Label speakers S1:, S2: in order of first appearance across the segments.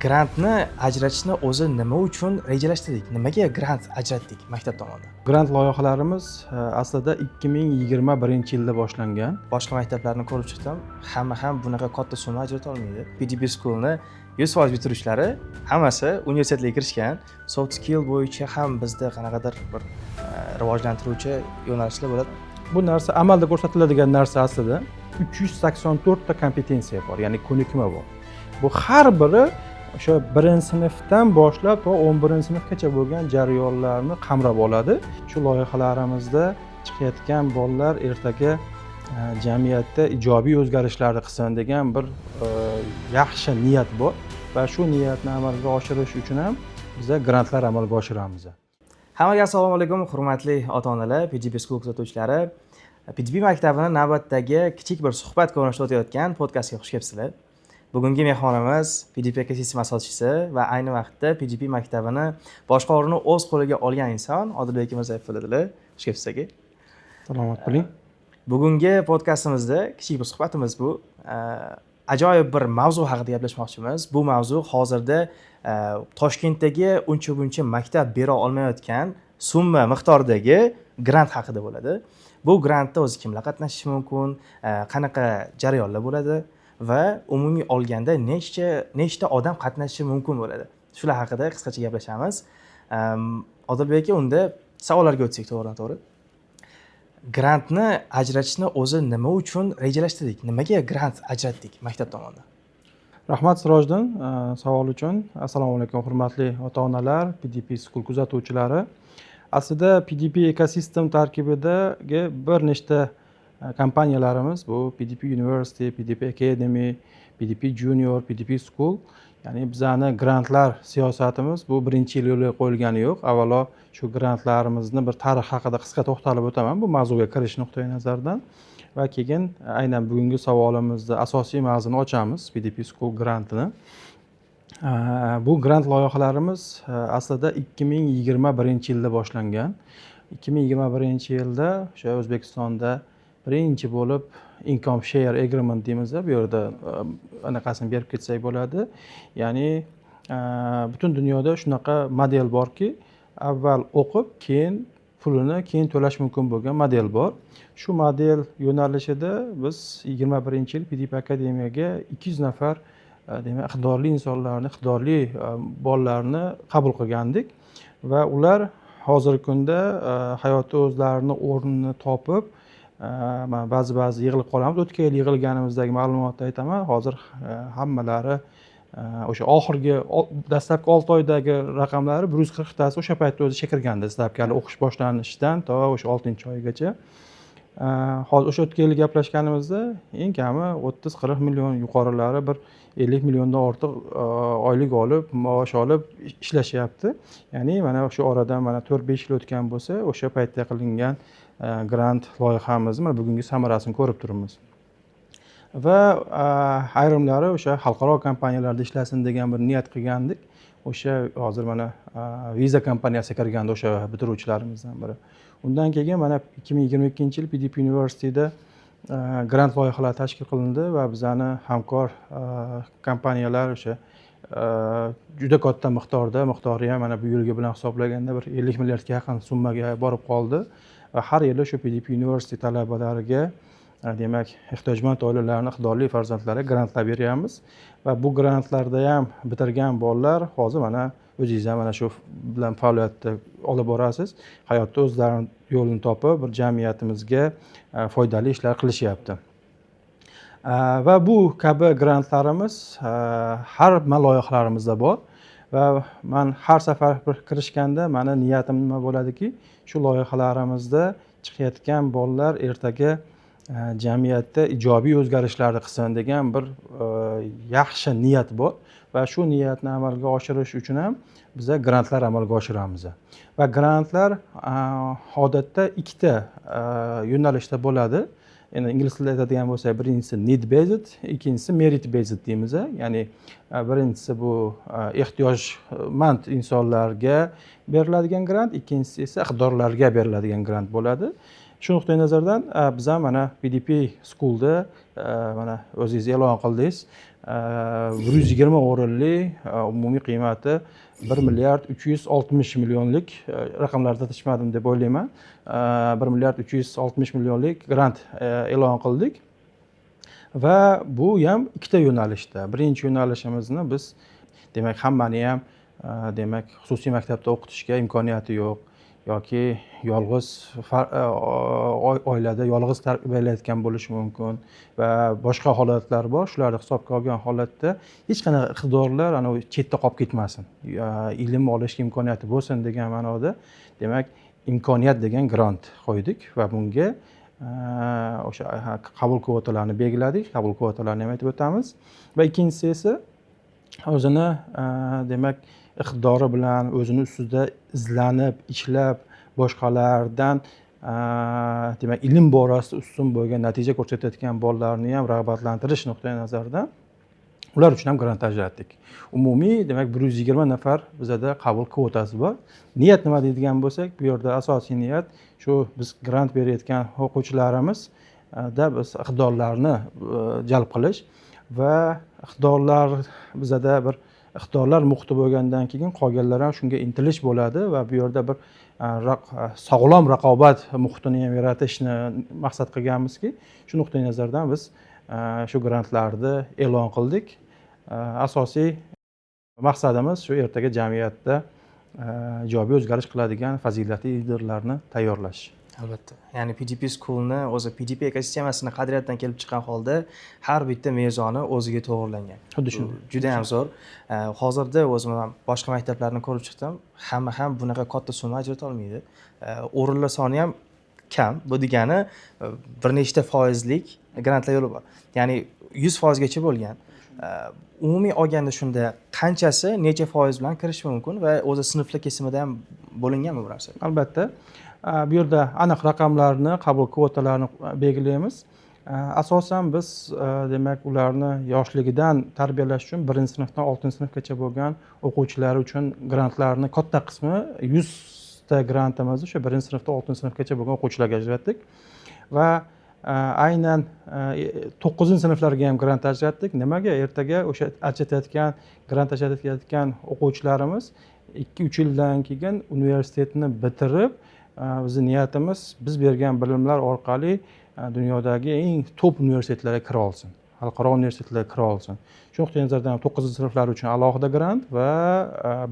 S1: Grantni ajratishni o'zi nima uchun rejalashtirdik? Nimaga grant ajratdik maktab tomonidan?
S2: Grant loyihalarimiz aslida 2021-yilda boshlangan.
S1: Boshqa maktablarni ko'rib chiqdim. Hamma ham bunaqa katta summa ajrata olmaydi. PDP School'ni 100% bitiruvchilari hammasi universitetga kirishgan. Soft skill bo'yicha ham bizda qanaqadir bir rivojlantiruvchi yo'nalishlar bo'ladi.
S2: Bu narsa amalda ko'rsatiladigan narsa aslida 384 ta kompetensiya bor, ya'ni ko'nikma bor. Bu har biri o'sha 1-sinfdan boshlab to 11-sinfgacha bo'lgan jarayonlarni qamrab oladi. Shu loyihalarimizda chiqayotgan bolalar ertaga jamiyatda ijobiy o'zgarishlarni qilsin degan bir yaxshi niyat bor va shu niyatni amalga oshirish uchun ham biz grantlar amalga oshiramiz.
S1: Hammaga assalomu alaykum, hurmatli ota-onalar, PDP School kuzatuvchilari. PDP maktabini navbatdagi kichik bir suhbat ko'rinishida o'tayotgan podkastga xush kelibsizlar. Bugungi mehmonimiz PDP ekosistema asoschisi va ayni vaqtda PDP maktabini boshqaruvini o'z qo'liga olgan inson Odilbek Mirzayev. Xush kelibsiz aka.
S2: Salomat bo'ling.
S1: Bugungi podkastimizda kichik bir suhbatimiz bu. Ajoyib bir mavzu haqida gaplashmoqchimiz. Bu mavzu hozirda Toshkentdagi uncha-buncha maktab bera olmayotgan summa miqdoridagi grant haqida bo'ladi. Bu grantda o'zi kimlar qatnashishi mumkin, qanaqa jarayonlar bo'ladi va umumiy olganda nechta odam qatnashishi mumkin bo'ladi. Shular haqida qisqacha gaplashamiz. Odilbek aka, unda savollarga o'tsak to'g'ridan-to'g'ri. Grantni ajratishni o'zi nima uchun rejalashtirdik? Nimaga grant ajratdik maktab tomonidan?
S2: Rahmat Sirojiddin savol uchun. Assalomu alaykum hurmatli ota-onalar, PDP School kuzatuvchilari. Aslida PDP ekosistem tarkibidagi bir nechta kompaniyalarimiz bu PDP University, PDP Academy, PDP Junior, PDP School. Ya'ni bizning grantlar siyosatimiz bu birinchi yil yo'lga qo'yilgani yo'q. Avvalo shu grantlarimizni bir tarix haqida qisqa to'xtalib o'taman bu mavzuga kirish nuqtai nazaridan va keyin aynan bugungi savolimizda asosiy mavzuni ochamiz, PDP School grantini. Bu grant loyihalarimiz aslida 2021-yilda boshlangan. 2021-yilda o'sha O'zbekistonda birinchi bo'lib income share agreement deymiz, bu yerda anaqasini berib ketsak bo'ladi. Ya'ni butun dunyoda shunaqa model borki, avval o'qib, keyin pulini keyin to'lash mumkin bo'lgan model bor. Shu model yo'nalishida biz 21-yil PDP akademiyaga 200 nafar demak iqtidorli insonlarni, iqtidorli bolalarni qabul qilgandik va ular hozirgi kunda hayotda o'zlarini o'rnini topib, ba'zi yig'ilib qolamiz. O'tgan yil yig'ilganimizdagi ma'lumotni aytaman. Hozir hammalari o'sha oxirgi dastlabki 6 oydagi raqamlari 140 tasi o'sha paytda o'zi chekirganda, dastlabki o'qish boshlanishidan to o'sha 6-oygacha. Hozir o'sha o'tgan yil gaplashganimizda eng kami 30-40 million, yuqorilari bir 50 milliondan ortiq oylik olib, maosh olib ishlashyapti. Ya'ni mana shu oradan mana 4-5 yil o'tgan bo'lsa, o'sha paytda qilingan grant loyihamizni mana bugungi samarasini ko'rib turibmiz. Va ayrimlari o'sha xalqaro kompaniyalarda ishlasin degan bir niyat qilgandik. O'sha hozir mana Visa kompaniyasiga kirganda o'sha bitiruvchilarimizdan biri. Undan keyin mana 2022-yil PDP University'da grant loyihalari tashkil qilindi va bizning hamkor kompaniyalar o'sha juda katta miqdori ham mana bu yilgi bilan hisoblaganda bir 50 milliardga yaqin summaga borib qoldi. Va har yili shu PDP University talabalariga demak ehtiyojmand oilalarning iqtidorli farzandlariga grantlar beryapmiz va bu grantlarda ham bitirgan bolalar hozir mana o'zingiz ham mana shu bilan faoliyatni olib borasiz. Hayotda o'zlarining yo'lini topib, bir jamiyatimizga foydali ishlar qilishyapti. Va bu kabi grantlarimiz har loyihalarimizda bor va men har safar bir kirishganda meni niyatim nima bo'ladiki, shu loyihalarimizda chiqayotgan bolalar ertaga jamiyatda ijobiy o'zgarishlarni qilsin degan bir yaxshi niyat bor va shu niyatni amalga oshirish uchun ham biz grantlar amalga oshiramiz. Va grantlar odatda ikkita yo'nalishda bo'ladi. Endi ingliz tilida aytadigan bo'lsak, birinchisi need based, ikkinchisi merit based deymiz. Ya'ni birinchisi bu ehtiyojmand insonlarga beriladigan grant, ikkinchisi esa iqtidorlarga beriladigan grant bo'ladi. Shu nuqtai nazardan biz ham mana PDP School'da mana o'zingiz e'lon qildingiz. 120 o'rinli umumiy qiymati 1 milliard 360 millionlik raqamlarda tatishmadim deb o'ylayman. 1 milliard 360 millionlik grant e'lon qildik. Va bu ham ikkita yo'nalishda. Birinchi yo'nalishimizni biz demak hammani ham demak xususiy maktabda o'qitishga imkoniyati yo'q yoki yolg'iz oilada yolg'iz tarbiyalayotgan bo'lishi mumkin va boshqa holatlar bor. Shularni hisobga olgan holatda hech qanaqa iqtidorlar ana chetda qolib ketmasin. Ilm olishga imkoniyati bo'lsin degan ma'noda demak imkoniyat degan grant qo'ydik va bunga o'sha qabul kvotalarini belgiladik. Qabul kvotalarini ham aytib o'tamiz. Va ikkinchisi esa o'zini demak iqtidori bilan o'zini ustida izlanib, ishlab, boshqalardan demak ilm borasida ustun bo'lgan natija ko'rsatayotgan bolalarni ham rag'batlantirish nuqtai nazaridan ular uchun ham grant ajratdik. Umumiy demak 120 nafar bizada qabul kvotasi bor. Niyat nima deydigan bo'lsak, bu yerda asosiy niyat shu biz grant berayotgan o'quvchilarimiz da biz iqtidorlarni jalb qilish va iqtidorlar bizada bir iqtidorlar muhiti bo'lgandan keyin qolganlar ham shunga intilish bo'ladi va bu yerda bir sog'lom raqobat muhitini ham yaratishni maqsad qilganmizki, shu nuqtai nazardan biz shu grantlarni e'lon qildik. Asosiy maqsadimiz shu ertaga jamiyatda ijobiy o'zgarish qiladigan fazilatli liderlarni tayyorlash.
S1: Albatta. Ya'ni PDP School'ni o'zi PDP ekosistemasini qadriyatdan kelib chiqqan holda har bitta mezoni o'ziga to'g'rilangan.
S2: Xuddi shunday.
S1: Juda ham zo'r. Hozirda o'zim ham boshqa maktablarni ko'rib chiqdim. Hamma ham bunaqa katta summa ajrata olmaydi. O'rinlar soni ham kam. Bu degani bir nechta foizlik grantlar yo'li bor. Ya'ni 100% gacha bo'lgan. Umumiy olganda shunda qanchasi necha foiz bilan kirish mumkin va o'zi sinflar kesimida ham bo'linganmi bu narsa?
S2: Albatta. Bu yerda aniq raqamlarni, qabul kvotalarini belgilaymiz. Asosan biz demak ularni yoshligidan tarbiyalash uchun 1-sinfdan 6-sinfgacha bo'lgan o'quvchilar uchun grantlarni katta qismi 100 ta grantimizni o'sha 1-sinfdan 6-sinfgacha bo'lgan o'quvchilarga ajratdik va aynan 9-sinflarga ham grant ajratdik. Nimaga? Ertaga o'sha grant ajratayotgan o'quvchilarimiz 2-3 yildan keyin universitetni bitirib bizning niyatimiz biz bergan bilimlar orqali dunyodagi eng top universitetlarga kira olsin, xalqaro universitetlarga kira olsin. Shu nuqtai nazardan 9-sinflar uchun alohida grant va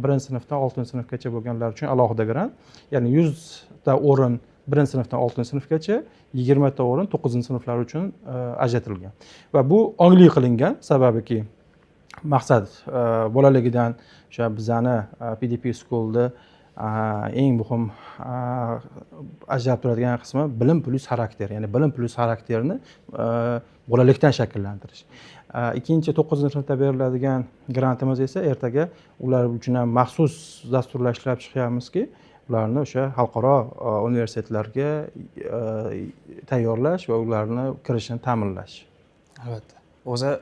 S2: 1-sinfdan 6-sinfgacha bo'lganlar uchun alohida grant. Ya'ni 100 ta o'rin 1-sinfdan 6-sinfgacha, 20 ta o'rin 9-sinflar uchun ajratilgan. Va bu ongli qilingan, sababiki maqsad bolaligidan o'sha bizani PDP School'da eng muhim ajralib turadigan qismi bilim plus xarakter, ya'ni bilim plus xarakterni bolalikdan shakllantirish. Ikkinchi 9-sinfda beriladigan grantimiz esa ertaga ular uchun ham maxsus dasturlar ishlab chiqyapmizki, ularni o'sha xalqaro universitetlarga tayyorlash va ularni kirishini ta'minlash.
S1: Albatta. O'zi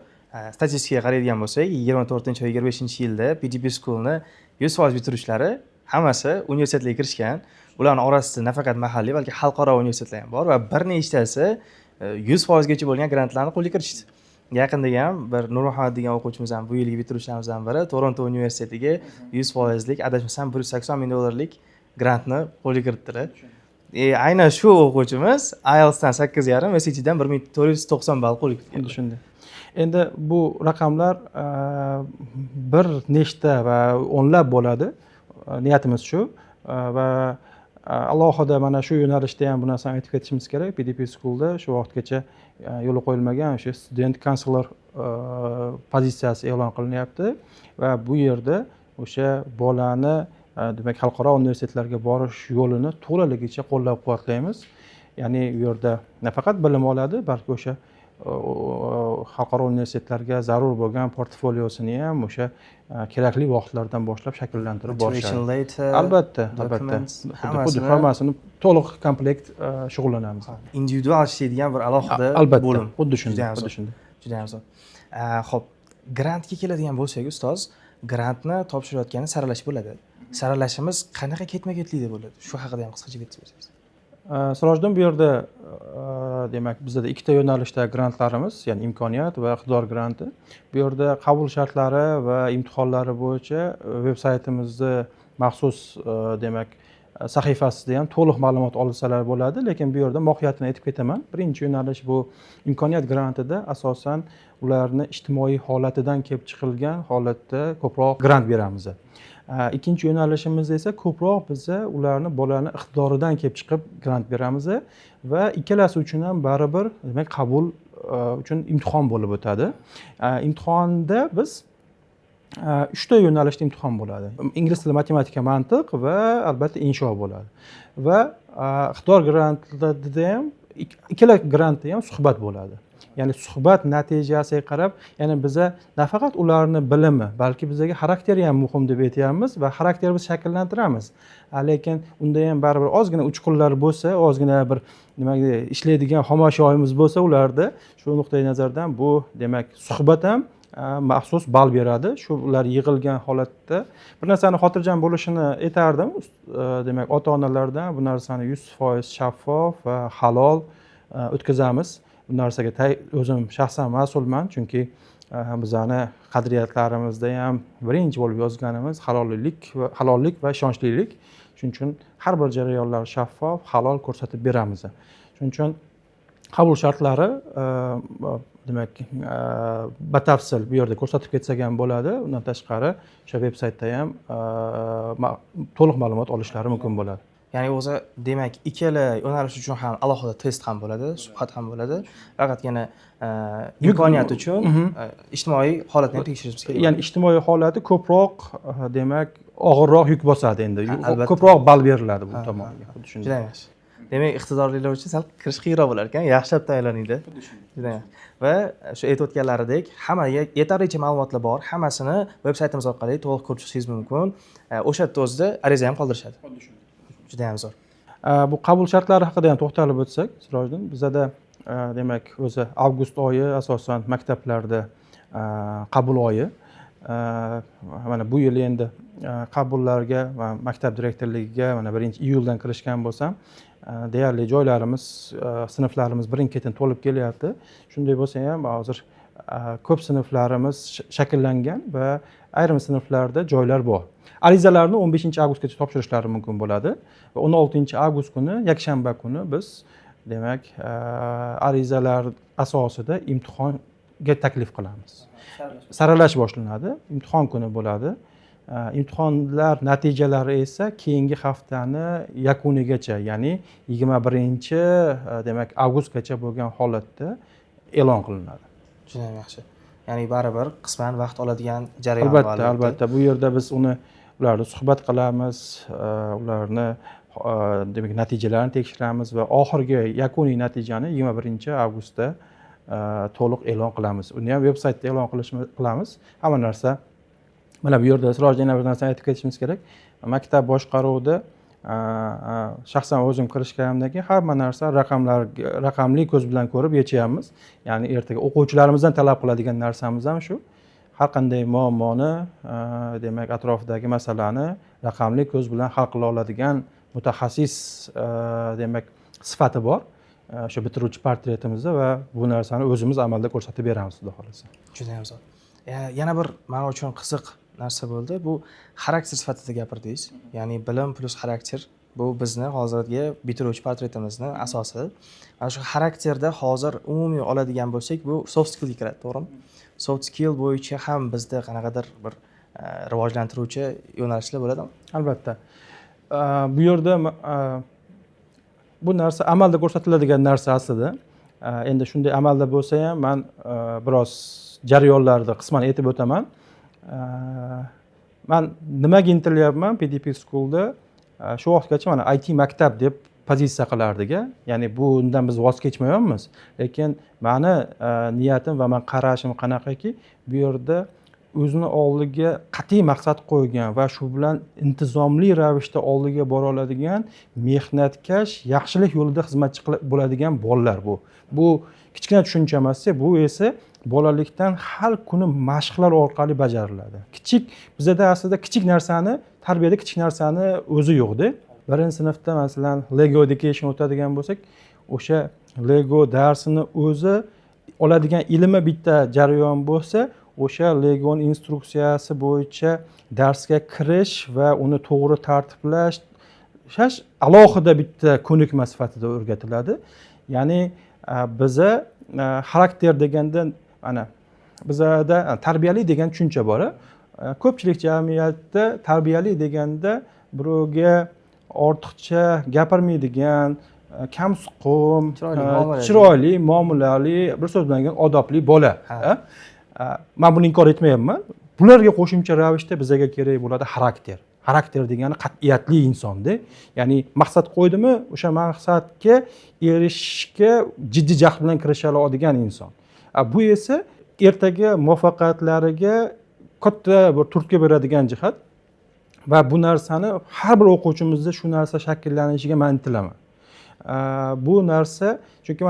S1: statistikaga qaraydigan bo'lsak, 24 va 25-yilda PDP School'ni 100% bitiruvchilari hammasi universitetlarga kirishgan. Ularning orasida nafaqat mahalliy, balki xalqaro universitetlar ham bor va bir nechtasi 100% gacha bo'lgan grantlarni qo'lga kiritishdi. Yaqinda ham bir Nurmuhammad degan o'quvchimiz ham bu yilgi bitiruvchilarimizdan biri Toronto universitetiga 100% lik adashmasam $180 ming grantni qo'lga kiritdilar. Aynan shu o'quvchimiz IELTSdan 8,5, SATdan 1490 ball qo'lga kiritgan.
S2: Shunday. Endi bu raqamlar bir nechta va o'nlab bo'ladi. Niyatimiz shu va alohida mana shu yo'nalishda ham bu narsani aytib ketishimiz kerak. PDP School'da shu vaqtgacha yo'lga qo'yilmagan o'sha student counselor pozitsiyasi e'lon qilinyapti va bu yerda o'sha bolani demak xalqaro universitetlarga borish yo'lini to'laligicha qo'llab-quvvatlaymiz. Ya'ni bu yerda nafaqat bilim oladi, balki o'sha xalqaro universitetlarga zarur bo'lgan portfoliosini ham o'sha kerakli vaqtlardan boshlab shakllantirib borishadi. Albatta. Xuddi hammasini to'liq komplekt shug'ullanamiz.
S1: Individual ishlaydigan bir alohida bo'lim.
S2: Xuddi shunday.
S1: Juda ham zo'r. Xo'p, grantga keladigan bo'lsak, ustoz, grantni topshirayotganda saralash bo'ladi. Saralashimiz qanaqa ketma-ketlikda bo'ladi? Shu haqida ham qisqacha aytib bersangiz.
S2: Sirojiddin, bu yerda demak bizda ikkita yo'nalishda grantlarimiz, ya'ni imkoniyat va iqtidor granti. Bu yerda qabul shartlari va imtihonlari bo'yicha veb saytimizda maxsus demak sahifasida ham to'liq ma'lumot olsalar bo'ladi, lekin bu yerda mohiyatini aytib ketaman. Birinchi yo'nalish bu imkoniyat grantida asosan ularni ijtimoiy holatidan kelib chiqilgan holatda ko'proq grant beramiz. Ikkinchi yo'nalishimiz esa ko'proq biza ularni bolalarni iqtidoridan kelib chiqib grant beramiz va ikkalasi uchun ham baribir demak qabul uchun imtihon bo'lib o'tadi. Imtihonda biz 3 ta yo'nalishda imtihon bo'ladi. Ingliz tili, matematika, mantiq va albatta insho bo'ladi. Va iqtidor grantlarida ham ikkala grantda ham suhbat bo'ladi. Ya'ni suhbat natijasiga qarab, ya'ni biza nafaqat ularni bilimi, balki bizga xarakteri ham muhim deb aytamiz va xarakterni biz shakllantiramiz. Lekin unda ham baribir ozgina uchqunlar bo'lsa, ozgina bir nima ishlaydigan xomashyoyimiz bo'lsa ularda, shu nuqtai nazardan bu demak suhbat ham maxsus ball beradi. Shu ular yig'ilgan holatda bir narsani xotirjam bo'lishini aytardim. Demak, ota-onalardan bu narsani 100% shaffof va halol o'tkazamiz. Bu narsaga o'zim shaxsan mas'ulman, chunki bizani qadriyatlarimizda ham birinchi bo'lib yozganimiz halollik va ishonchlilik. Shuning uchun har bir jarayonlar shaffof, halol ko'rsatib beramiz. Shuning uchun qabul shartlari demak batafsil bu yerda ko'rsatib ketsak ham bo'ladi. Undan tashqari o'sha veb saytda ham to'liq ma'lumot olishlari mumkin bo'ladi.
S1: Ya'ni o'zi demak ikkala yo'nalish uchun ham alohida test ham bo'ladi, suhbat ham bo'ladi. Faqatgina imkoniyat uchun ijtimoiy holatni ham tekshirishimiz kerak.
S2: Ya'ni ijtimoiy holati ko'proq demak og'irroq yuk bosadi endi. Ko'proq ball beriladi bu tomonga. Xuddi shunday.
S1: Juda yaxshi. Demak, iqtidorlilar uchun sal kirish qiyinroq bo'lar ekan. Yaxshilab tayyorlaninglar. Juda yaxshi. Va shu aytib o'tganlaridek, hammaga yetarlicha ma'lumotlar bor. Hammasini veb saytimiz orqali to'liq ko'rib chiqishingiz mumkin. O'sha yerda o'zida ariza ham qoldirishadi. Juda ham zo'r.
S2: Bu qabul shartlari haqida ham to'xtalib o'tsak, Sirojiddin, bizada demak o'zi avgust oyi asosan maktablarda qabul oyi. Mana bu yil endi qabullarga va maktab direktorligiga mana 1-iyuldan kirishgan bo'lsam, deyarli joylarimiz, sinflarimiz birin-ketin to'lib kelyapti. Shunday bo'lsa ham hozir ko'p sinflarimiz shakllangan va ayrim sinflarda joylar bor. Arizalarni 15-avgustgacha topshirishlari mumkin bo'ladi va 16-avgust kuni, yakshanba kuni biz demak arizalar asosida imtihonga taklif qilamiz. Saralash boshlanadi, imtihon kuni bo'ladi. Imtihonlar natijalari esa keyingi haftani yakunigacha, ya'ni 21 demak avgustgacha bo'lgan holatda e'lon qilinadi.
S1: Juda yaxshi. Ya'ni baribir qisman vaqt oladigan jarayon bor.
S2: Albatta, bu yerda biz ularni suhbat qilamiz, ularni demak natijalarini tekshiramiz va oxirgi yakuniy natijani 21-avgustda to'liq e'lon qilamiz. Uni ham veb saytda e'lon qilamiz. Hamma narsa mana bu yerda Sirojiddin yana bir narsani aytib ketishimiz kerak. Maktab boshqaruvida shaxsan o'zim kirishganimdan keyin hamma narsa raqamli ko'z bilan ko'rib yechyapmiz. Ya'ni ertaga o'quvchilarimizdan talab qiladigan narsamiz ham shu. Har qanday muammoni, demak atrofidagi masalani raqamli ko'z bilan hal qila oladigan mutaxassis demak sifati bor. O'sha bitiruvchi portretimizda va bu narsani o'zimiz amalda ko'rsatib beramiz, xudo xolasa.
S1: Juda ham zo'r. Yana bir men uchun qiziq narsa bo'ldi. Bu xarakter sifatida gapirdingiz. Ya'ni bilim plus xarakter bu bizni hozirgi bitiruvchi portretimizning asosi. Mana shu xarakterda hozir umumiy oladigan bo'lsak, bu soft skill ga kiradi, to'g'rimi? Soft skill bo'yicha ham bizda qanaqadir bir rivojlantiruvchi yo'nalishlar bo'ladimi?
S2: Albatta. Bu yerda bu narsa amalda ko'rsatiladigan narsa aslida. Endi shunday amalda bo'lsa ham men biroz jarayonlarni qisman aytib o'taman. Men nimaga intilyapman PDP Schoolda shu vaqtgacha mana IT maktab deb pozitsiya qilardik. Ya'ni bundan biz voz kechmayapmiz. Lekin meni niyatim va men qarashim qanaqaki, bu yerda o'zini oldiga qat'iy maqsad qo'ygan va shu bilan intizomli ravishda oldiga bora oladigan, mehnatkash, yaxshilik yo'lida xizmatchi bo'ladigan bolalar bu. Bu kichkina tushuncha emas, bu esa bolalikdan har kuni mashqlar orqali bajariladi. Bizada aslida kichik narsani, tarbiyada kichik narsani o'zi yo'q-da. birinchi sinfda masalan Lego Education o'tadigan bo'lsak, o'sha Lego darsini o'zi oladigan ilmi bitta jarayon bo'lsa, o'sha Legoni instruksiyasi bo'yicha darsga kirish va uni to'g'ri tartiblash alohida bitta ko'nikma sifatida o'rgatiladi. Ya'ni biza xarakter deganda ana bizada tarbiyali degan tushuncha bor. Ko'pchilik jamiyatda tarbiyali deganda birovga ortiqcha gapirmaydigan, kamsuqum, chiroyli, muomalali, bir so'z bilan aytganda odobli bola. Men buni inkor etmayapman. Bularga qo'shimcha ravishda bizga kerak bo'ladi xarakter. Xarakter degani qat'iyatli insonda. Ya'ni maqsad qo'ydimi, o'sha maqsadga erishishga jiddiy jahd bilan kirisha oladigan inson. Bu esa ertaga muvaffaqiyatlariga katta bir turtki beradigan jihat va bu narsani har bir o'quvchimizda shu narsa shakllanishiga men intilaman. Bu narsa chunki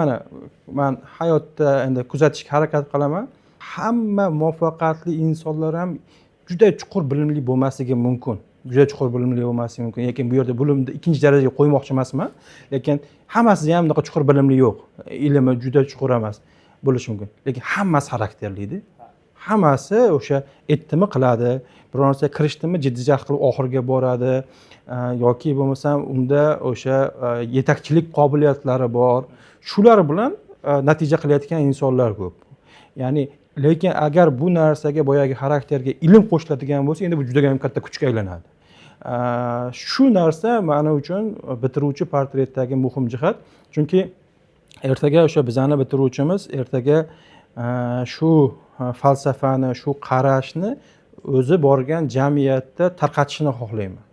S2: men hayotda endi kuzatishga harakat qilaman. Hamma muvaffaqiyatli insonlar ham juda chuqur bilimli bo'lmasligi mumkin. Juda chuqur bilimli bo'lmasligi mumkin. Lekin bu yerda bilimni ikkinchi darajaga qo'ymoqchi emasman. Lekin hammasi ham bunaqa chuqur bilimli yo'q. Ilmi juda chuqur emas bo'lishi mumkin. Lekin hammasi xarakterli. Hammasi o'sha aytdimi qiladi. Biror narsaga kirishdimi jiddiy jahd qilib oxiriga boradi. Yoki bo'lmasam unda o'sha yetakchilik qobiliyatlari bor. Shular bilan natija qilayotgan insonlar ko'p. Ya'ni lekin agar bu narsaga boyagi xarakterga ilm qo'shiladigan bo'lsa, endi bu juda ham katta kuchga aylanadi. Shu narsa men uchun bitiruvchi portretdagi muhim jihat. Chunki ertaga o'sha bizani bitiruvchimiz ertaga shu falsafani, shu qarashni o'zi borgan jamiyatda tarqatishni xohlayman.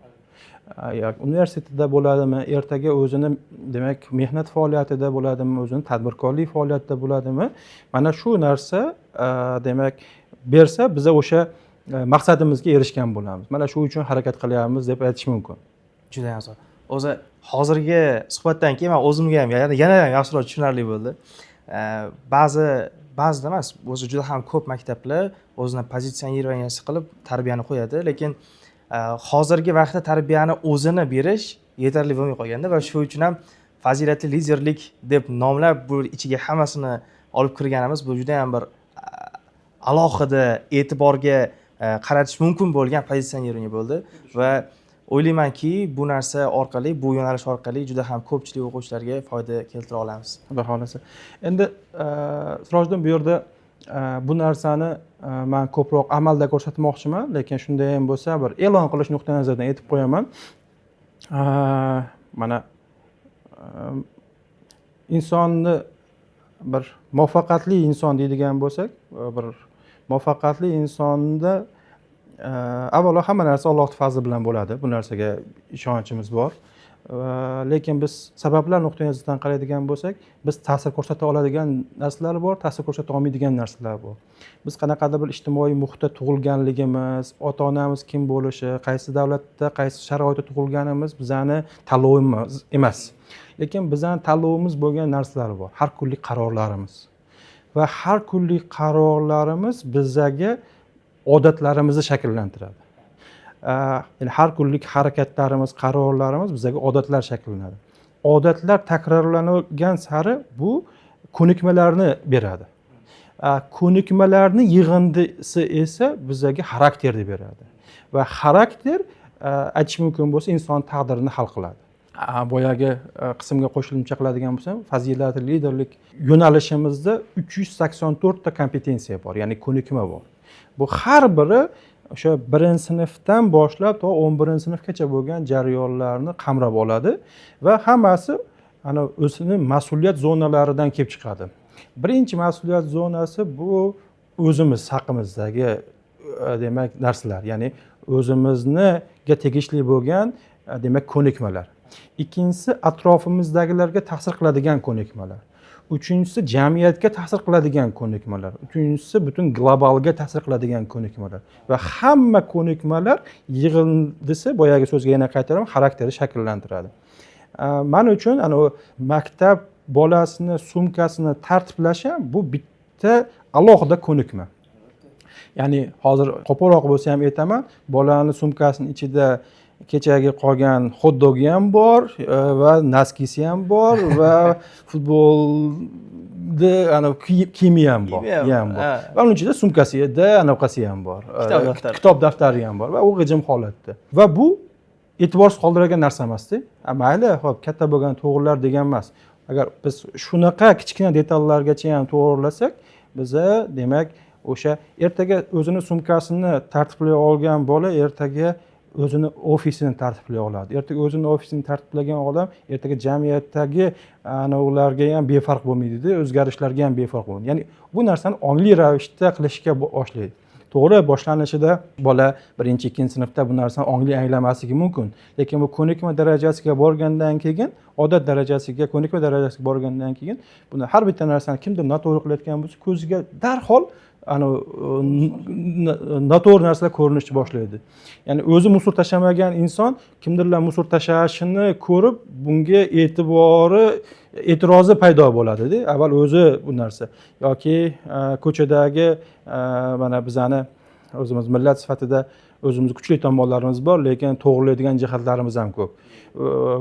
S2: Universitetda bo'ladimi, ertaga o'zini demak mehnat faoliyatida bo'ladimi, o'zini tadbirkorlik faoliyatida bo'ladimi, mana shu narsa demak bersa biz o'sha maqsadimizga erishgan bo'lamiz. Mana shu uchun harakat qilyapmiz deb aytish mumkin.
S1: Juda ham zo'r. O'zi hozirgi suhbatdan keyin men o'zimga ham yana yaxshiroq tushunarli bo'ldi. Ba'zida emas, o'zi juda ham ko'p maktablar o'zini pozitsioneriyasi qilib tarbiyani qo'yadi, lekin hozirgi vaqtda tarbiyani o'zini berish yetarli bo'lmay qolganda va shu uchun ham fazilatli liderlik deb nomlab bu ichiga hammasini olib kirganimiz bu juda ham bir alohida e'tiborga qaratish mumkin bo'lgan pozitsionирование bo'ldi va o'ylaymanki bu narsa orqali, bu yo'nalish orqali juda ham ko'pchilik o'quvchilarga foyda keltira olamiz. Xudo xolasa. Endi Sirojiddin bu yerda bu narsani men ko'proq amalda ko'rsatmoqchiman, lekin shunday ham bo'lsa bir e'lon qilish nuqtai nazaridan aytib qo'yaman. Mana insonni bir muvaffaqiyatli inson deydigan bo'lsak, bir muvaffaqiyatli insonda avvalo hamma narsa Alloh fazli bilan bo'ladi. Bu narsaga ishonchimiz bor. Lekin biz sabablar nuqtai nazaridan qaraydigan bo'lsak, biz ta'sir ko'rsata oladigan narsalar bor, ta'sir ko'rsata olmaydigan narsalar bor. Biz qanaqadir bir ijtimoiy muhitda tug'ilganligimiz, ota-onamiz kim bo'lishi, qaysi davlatda, qaysi sharoitda tug'ilganimiz bizani tanlovimiz emas. Lekin bizning tanlovimiz bo'lgan narsalar bor. Har kunlik qarorlarimiz. Va har kunlik qarorlarimiz bizga odatlarimizni shakllantiradi. Ya'ni har kunlik harakatlarimiz, qarorlarimiz bizga odatlar shakllanadi. Odatlar takrorlangan sari bu ko'nikmalarni beradi. Ko'nikmalarni yig'indisi esa bizga xarakterni beradi. Va xarakter aytish mumkin bo'lsa inson taqdirini hal qiladi. Boyagi qismga qo'shimcha qiladigan bo'lsam, fazilatli liderlik yo'nalishimizda 384 ta kompetensiya bor, ya'ni ko'nikma bor. Bu har biri o'sha 1-sinfdan boshlab to 11-sinfgacha bo'lgan jarayonlarni qamrab oladi va hammasi ana o'zining mas'uliyat zonalaridan kelib chiqadi. Birinchi mas'uliyat zonasi bu o'zimiz haqimizdagi demak narsalar, ya'ni o'zimizga tegishli bo'lgan demak ko'nikmalar. Ikkinchisi atrofimizdagilarga ta'sir qiladigan ko'nikmalar. Uchinchisi jamiyatga ta'sir qiladigan ko'nikmalar. Uchinchisi butun globalga ta'sir qiladigan ko'nikmalar. Va hamma ko'nikmalar yig'indisi boyagi so'zga yana qaytaraman, xarakterni shakllantiradi. Men uchun ana maktab bolasini sumkasini tartiblash ham bu bitta alohida ko'nikma. Ya'ni hozir qo'polroq bo'lsa ham aytaman, bolaning sumkasining ichida
S2: kechagi qolgan hot dogi ham bor va naskisi ham bor va futbolni kiyimi ham bor. Va uning ichida sumkasida anaqasi ham bor. Kitob daftari ham bor va u g'ijim holatda. Va bu e'tiborsiz qoldirilgan narsa emasda. Mayli, xo'p, katta bo'lgan to'g'rilar degan emas. Agar biz shunaqa kichkina detallargacha ham to'g'rilasak, biza demak o'sha ertaga o'zini sumkasini tartiblay olgan bola ertaga o'zini ofisini tartiblay oladi. Ertaga o'zini ofisini tartiblagan odam ertaga jamiyatdagi ularga ham befarq bo'lmaydi-da, o'zgarishlarga ham befarq bo'ladi. Ya'ni bu narsani ongli ravishda qilishga boshlaydi. To'g'ri, boshlanishida bola 1-2 sinfda bu narsani ongli anglamasligi mumkin. Lekin bu ko'nikma darajasiga borgandan keyin, odat darajasiga, ko'nikma darajasiga borgandan keyin buni har bitta narsani kimdir noto'g'ri qilayotgan bo'lsa, ko'ziga darhol noto'g'ri narsalar ko'rinishni boshlaydi. Ya'ni o'zi musor tashlamagan inson kimdirlar musor tashlashini ko'rib, bunga e'tirozi paydo bo'ladi-da. Avval o'zi bu narsa yoki ko'chadagi mana bizani o'zimiz millat sifatida o'zimiz kuchli tomonlarimiz bor, lekin to'g'rilaydigan jihatlarimiz ham ko'p.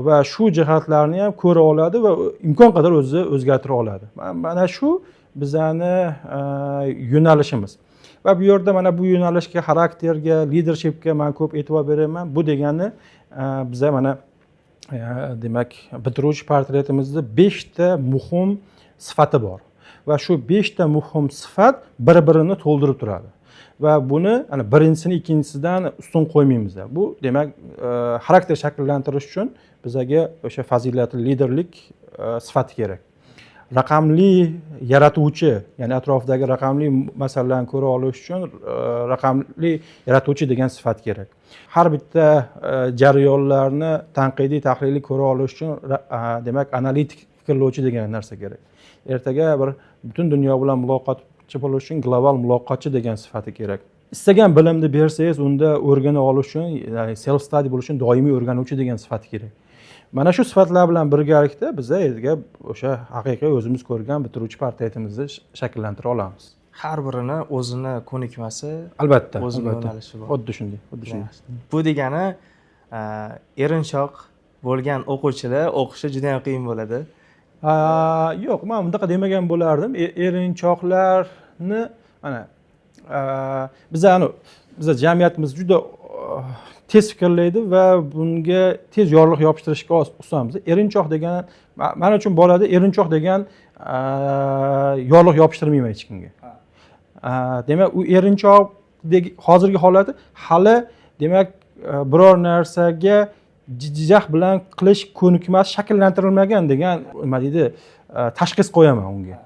S2: Va shu jihatlarni ham ko'ra oladi va imkon qadar o'zi o'zgartira oladi. Mana shu bizani yo'nalishimiz. Va bu yerda mana bu yo'nalishga, xarakterga, leadershipga men ko'p e'tibor beraman. Bu degani biza mana demak bitiruvchi portretimizda 5 ta muhim sifati bor. Va shu 5 ta muhim sifat bir-birini to'ldirib turadi. Va buni birinchisini ikkinchisidan ustun qo'ymaymiz. Bu demak xarakter shakllantirish uchun bizaga o'sha fazilatli liderlik sifati kerak. Raqamli yaratuvchi, ya'ni atrofdagi raqamli masalalarni ko'ra olish uchun raqamli yaratuvchi degan sifat kerak. Har bitta jarayonlarni tanqidiy, tahliliy ko'ra olish uchun demak analitik fikrlovchi degan narsa kerak. Ertaga bir butun dunyo bilan muloqotchi bo'lish uchun global muloqotchi degan sifati kerak. Istagan bilimni bersangiz, unda o'rgana olish uchun, ya'ni self study bo'lish uchun doimiy o'rganuvchi degan sifati kerak. Mana shu sifatlar bilan birgalikda biz ertaga o'sha haqiqiy o'zimiz ko'rgan bitiruvchi portretimizni shakllantira olamiz.
S1: Har birini o'zini ko'nikmasi,
S2: albatta,
S1: o'zini yo'nalishi bor.
S2: Xuddi shunday.
S1: Bu degani erinchoq bo'lgan o'quvchilar o'qishi juda ham qiyin bo'ladi.
S2: Yo'q, men bundaqa demagan bo'lardim. Erinchoqlarni mana biza jamiyatimiz juda tez fikrlaydi va bunga tez yorliq yopishtirishga osonmiz. Erinchoq degan, men uchun bolada erinchoq degan yorliq yopishtirmayman hech kimga. Demak, u erinchoq hozirgi holati hali demak biror narsaga jijjax bilan qilish ko'nikmasi shakllantirilmagan degan nima deydi, tashxis qo'yaman unga.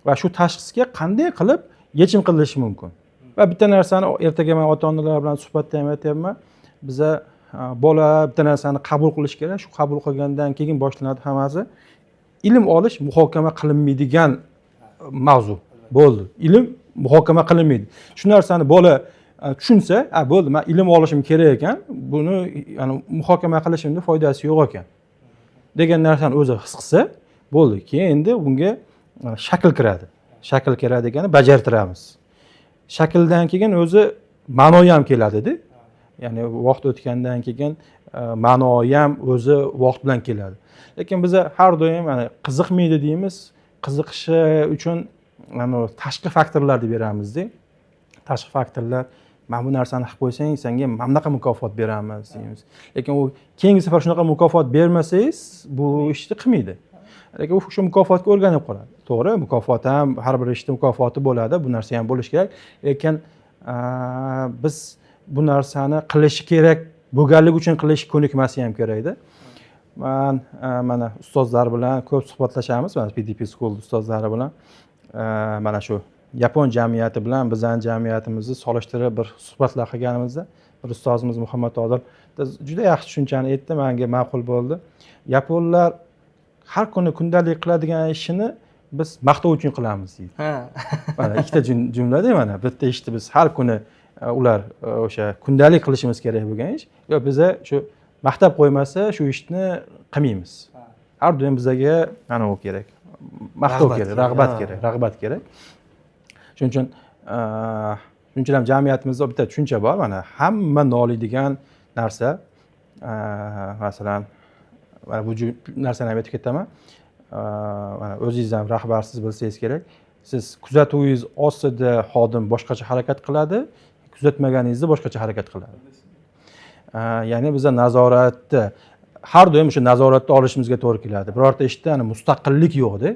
S2: Va shu tashxisga qanday qilib yechim qilinishi mumkin. Va bitta narsani ertaga men ota-onalar bilan suhbatda ham aytyapman. Biza bola bitta narsani qabul qilish kerak. Shu qabul qilgandan keyin boshlanadi hammasi. Ilm olish muhokama qilinmaydigan mavzu. Bo'ldi. Ilm muhokama qilinmaydi. Shu narsani bola tushunsa, bo'ldi, men ilm olishim kerak ekan, buni muhokama qilishimning foydasi yo'q ekan degan narsani o'zi his qilsa, bo'ldi. Keyin endi bunga shakl kiradi. Shakl kiradi degani bajartiramiz. Shakldan keyin o'zi ma'no ham keladi-da. Ya'ni vaqt o'tgandan keyin ma'no ham o'zi vaqt bilan keladi. Lekin biz har doim qiziqmaydi deymiz. Qiziqishi uchun tashqi faktorlarni beramiz-da. Tashqi faktorlar, "Men bu narsani qilib qo'ysang, senga mana bunaqa mukofot beramiz" deymiz. Lekin u keyingi safar shunaqa mukofot bermasangiz, bu ishni qilmaydi. Lekin u shu mukofotga o'rganib qoladi. To'g'ri, mukofot ham har bir ishning mukofoti bo'ladi, bu narsa ham bo'lishi kerak. Lekin biz bu narsani qilishi kerak bo'lganligi uchun qilish ko'nikmasi ham kerakda. Men mana ustozlar bilan ko'p suhbatlashamiz, mana PDP School ustozlari bilan mana shu Yapon jamiyati bilan bizning jamiyatimizni solishtirib bir suhbatlar qilganimizda bir ustozimiz Muhammad Odil juda yaxshi tushunchani aytdi, menga ma'qul bo'ldi. Yaponlar har kuni kundalik qiladigan ishini biz maqtov uchun qilamiz deydi. Mana ikkita jumlada mana bitta ishni biz har kuni ular o'sha kundalik qilishimiz kerak bo'lgan ish. Yo biza shu maqtab qo'ymasa shu ishni qilmaymiz. Har doim bizga mana u kerak. Maqtov kerak, rag'bat kerak. Shuning uchun ham jamiyatimizda bitta tushuncha bor, mana hamma noliydigan narsa masalan mana bu narsani ham aytib ketaman. Mana o'zingiz ham rahbarsiz bilsangiz kerak. Siz kuzatuvingiz ostida xodim boshqacha harakat qiladi, kuzatmaganingizda boshqacha harakat qiladi. Ya'ni biza nazoratni har doim o'sha nazoratni olishimizga to'g'ri keladi. Birorta ishda mustaqillik yo'q-da.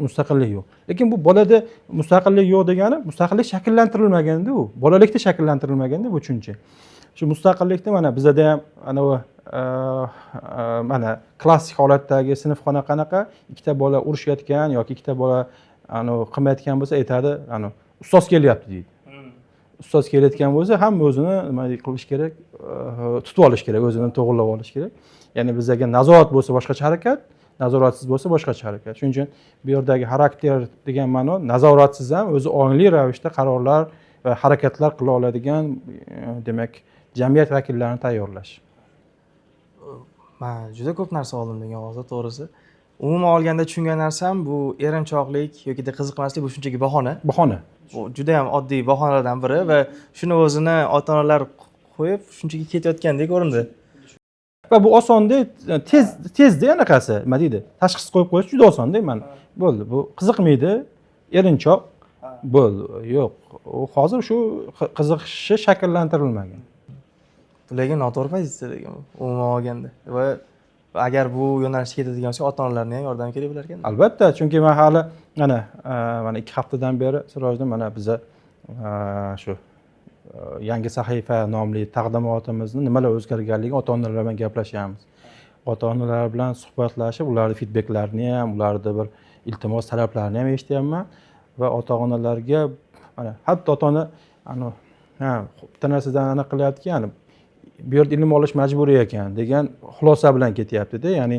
S2: Mustaqillik yo'q. Lekin bu bolada mustaqillik yo'q degani, mustaqillik shakllantirilmaganda u. Bolalikda shakllantirilmaganda bu tushuncha. Shu mustaqillikni mana bizada ham ana u mana klassik holatdagi sinfxona qanaqa, ikkita bola urushayotgan yoki ikkita bola qilmayotgan bo'lsa aytadi, ustoz kelyapti deydi. Ustoz kelayotgan bo'lsa hamma o'zini nima qilish kerak, tutib olish kerak, o'zini to'g'rilab olish kerak. Ya'ni bizga nazorat bo'lsa boshqacha harakat, nazoratsiz bo'lsa boshqacha harakat. Shuning uchun bu yerdagi xarakter degan ma'no nazoratsiz ham o'zi ongli ravishda qarorlar va harakatlar qila oladigan, demak, jamiyat vakillarini tayyorlash.
S1: Men juda ko'p narsa oldim degan hozir to'g'risi. Umuman olganda tushungan narsam bu erinchoqlik yoki qiziqmaslik bu shunchaki bahona.
S2: Bahona.
S1: Bu juda ham oddiy bahonalardan biri va shuni o'zini ota-onalar qo'yib shunchaki ketayotgandek ko'rindi.
S2: Va bu osonda, tezda anaqasi, nima deydi? Tashxis qo'yib qo'yish juda osonda, mana bo'ldi. Bu qiziqmaydi, erinchoq, bo'ldi. Yo'q, u hozir shu qiziqishi shakllantirilmagan.
S1: Lekin noto'g'ri pozitsiya degan umuman olganda. Va agar bu yo'nalishga ketadigan bo'lsa, ota-onalarning ham yordami kerak bo'lar ekan.
S2: Albatta, chunki men hali mana 2 haftadan beri Sirojda mana biza shu yangi sahifa nomli taqdimotimizni nimalar o'zgarganligini ota-onalar bilan gaplashyapmiz. Ota-onalar bilan suhbatlashib, ularning feedbacklarini ham, ularning bir iltimos talablarini ham eshityapman va ota-onalarga mana hatto ota-ona bitta narsadan aniq qilyaptiki, bu yerda ilm olish majburiy ekan degan xulosa bilan ketyapti-da. Ya'ni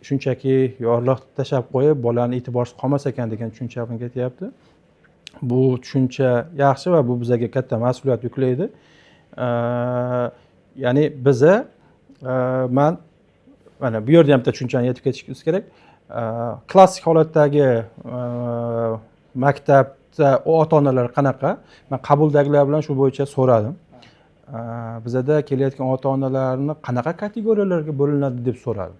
S2: shunchaki yorliq tashab qo'yib, bolani e'tiborsiz qolmas ekan degan tushuncha bilan ketyapti. Bu tushuncha yaxshi va bu bizga katta mas'uliyat yuklaydi. Ya'ni biza men mana bu yerda ham bitta tushunchani yetib ketishimiz kerak. Klassik holatdagi maktabda ota-onalar qanaqa? Men qabuldagilar bilan shu bo'yicha so'radim. Bizada kelayotgan ota-onalarni qanaqa kategoriyalarga bo'linadi deb so'radim.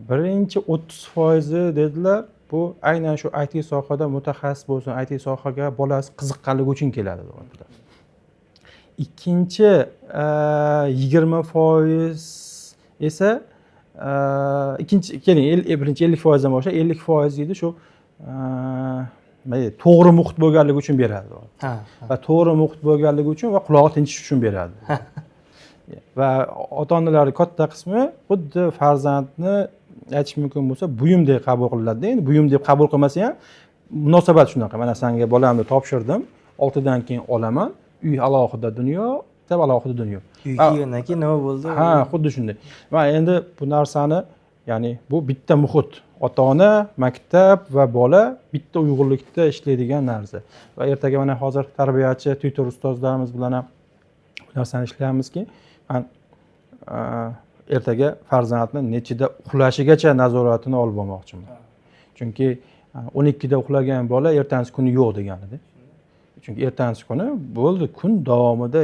S2: Birinchi 30% dedilar, bu aynan shu IT sohada mutaxassis bo'lsin, IT sohaga bolasi qiziqqanligi uchun keladi dedilar. Ikkinchi 20% esa birinchi 50% dan boshlab 50% deydi shu to'g'ri muhit bo'lganligi uchun beradi. Va to'g'ri muhit bo'lganligi uchun va qulog'i tinchish uchun beradi. Va ota-onalarning katta qismi xuddi farzandni aytish mumkin bo'lsa buyumdek qabul qiladi. Endi buyum deb qabul qilmasa ham munosabat shunaqa. Mana senga bolamni topshirdim, 6 dan keyin olaman. Uy alohida dunyo, kitob alohida dunyo.
S1: Uy kelgandan keyin nima bo'ldi?
S2: Xuddi shunday. Va endi bu narsani, ya'ni bu bitta muhit. Ota-ona, maktab va bola bitta uyg'unlikda ishlaydigan narsa. Va ertaga mana hozir tarbiyachi, tutor ustozlarimiz bilan ham bu narsani ishlayapmizki, men ertaga farzandni nechida uxlashigacha nazoratini olib bormoqchiman. Chunki 12 da uxlagan bola ertangi kuni yo'q deganida. Chunki ertangi kuni bo'ldi, kun davomida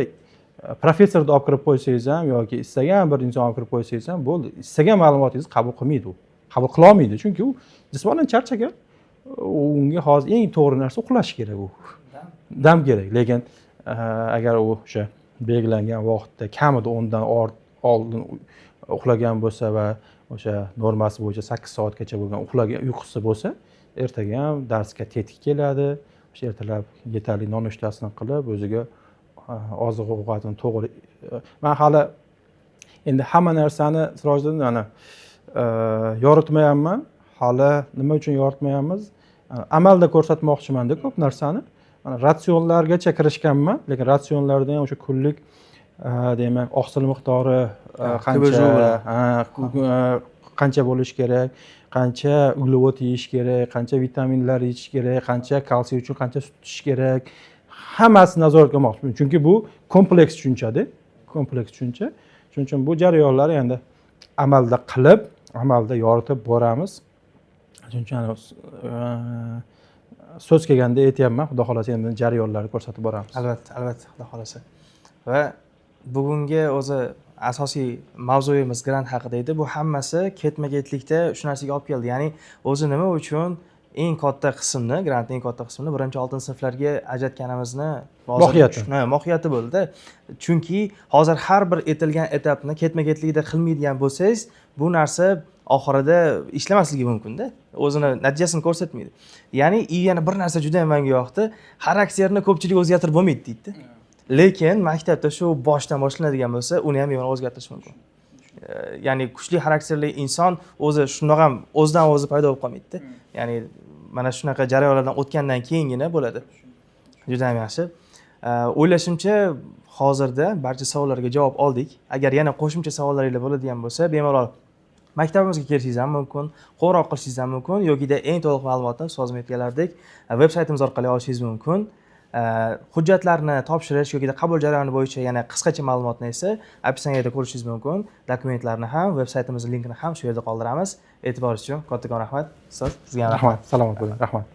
S2: professorni olib kirib qo'ysangiz ham yoki istagan bir inson olib kirib qo'ysangiz ham bo'ldi. Istagan ma'lumotingizni qabul qilmaydi u. Qabul qila olmaydi, chunki u jismonan charchagan. Unga hozir eng to'g'ri narsa uxlash kerak u. Dam kerak. Lekin agar u o'sha belgilangan vaqtda kamida 10 dan oldin uxlagan bo'lsa va o'sha normasi bo'yicha 8 soatgacha bo'lgan uxlagan uyqusi bo'lsa, ertaga ham darsga tetik keladi. O'sha ertalab yetarli nonushtasini qilib, o'ziga oziq-ovqatini to'g'ri. Men hali endi hamma narsani Sirojdan mana yoritmayapman. Hali nima uchun yoritmayapmiz? Amalda ko'rsatmoqchiman-da ko'p narsani. Mana ratsionlargacha kirishganman, lekin ratsionlarda ham o'sha kunlik demak, oqsil miqdori qancha bo'lishi kerak, qancha uglevod yeyish kerak, qancha vitaminlar yeyish kerak, qancha kalsiy uchun qancha sut ichish kerak, hammasi nazoratga olmoqchiman. Chunki bu kompleks tushuncha-da, kompleks tushuncha. Shuning uchun bu jarayonlarni endi amalda qilib, amalda yoritib boramiz. Shuning uchun so'z kelganda aytyapman, xudo xolasa endi jarayonlarni ko'rsatib boramiz.
S1: Albatta, xudo xolasa. Va bugungi o'zi asosiy mavzuyimiz grant haqida edi. Bu hammasi ketma-ketlikda shu narsaga olib keldi. Ya'ni o'zi nima uchun eng katta qismni, grantning eng katta qismini 1-6 sinflarga ajratganimizni mohiyati bo'ldi. Chunki hozir har bir etilgan etapni ketma-ketlikda qilmaydigan bo'lsangiz, bu narsa oxirida ishlamasligi mumkin-da. O'zini natijasini ko'rsatmaydi. Ya'ni yana bir narsa juda ham menga yoqdi. Xarakterni ko'pchilik o'zgartirib bo'lmaydi deydi. Lekin maktabda shu boshdan boshlanadigan bo'lsa, uni ham bemalol o'zgartirish mumkin. Ya'ni kuchli xarakterli inson o'zi shundoq ham o'zidan o'zi paydo bo'lib qolmaydi-da. Ya'ni mana shunaqa jarayonlardan o'tgandan keyingina bo'ladi. Juda ham yaxshi. O'ylashimcha hozirda barcha savollarga javob oldik. Agar yana qo'shimcha savollaringiz bo'ladigan bo'lsa, bemalol maktabimizga kelishingiz ham mumkin, qo'ng'iroq qilishingiz ham mumkin yoki eng to'liq ma'lumotni ustozim aytganlaridek veb-saytimiz orqali olishingiz mumkin. Hujjatlarni topshirish yoki qabul jarayoni bo'yicha yana qisqacha ma'lumotni esa opisiyaniyada ko'rishingiz mumkin. Dokumentlarni ham, veb-saytimizning linkini ham shu yerda qoldiramiz. E'tiboringiz uchun kattakon rahmat. Ustoz, sizga ham rahmat.
S2: Salomat bo'ling. Rahmat.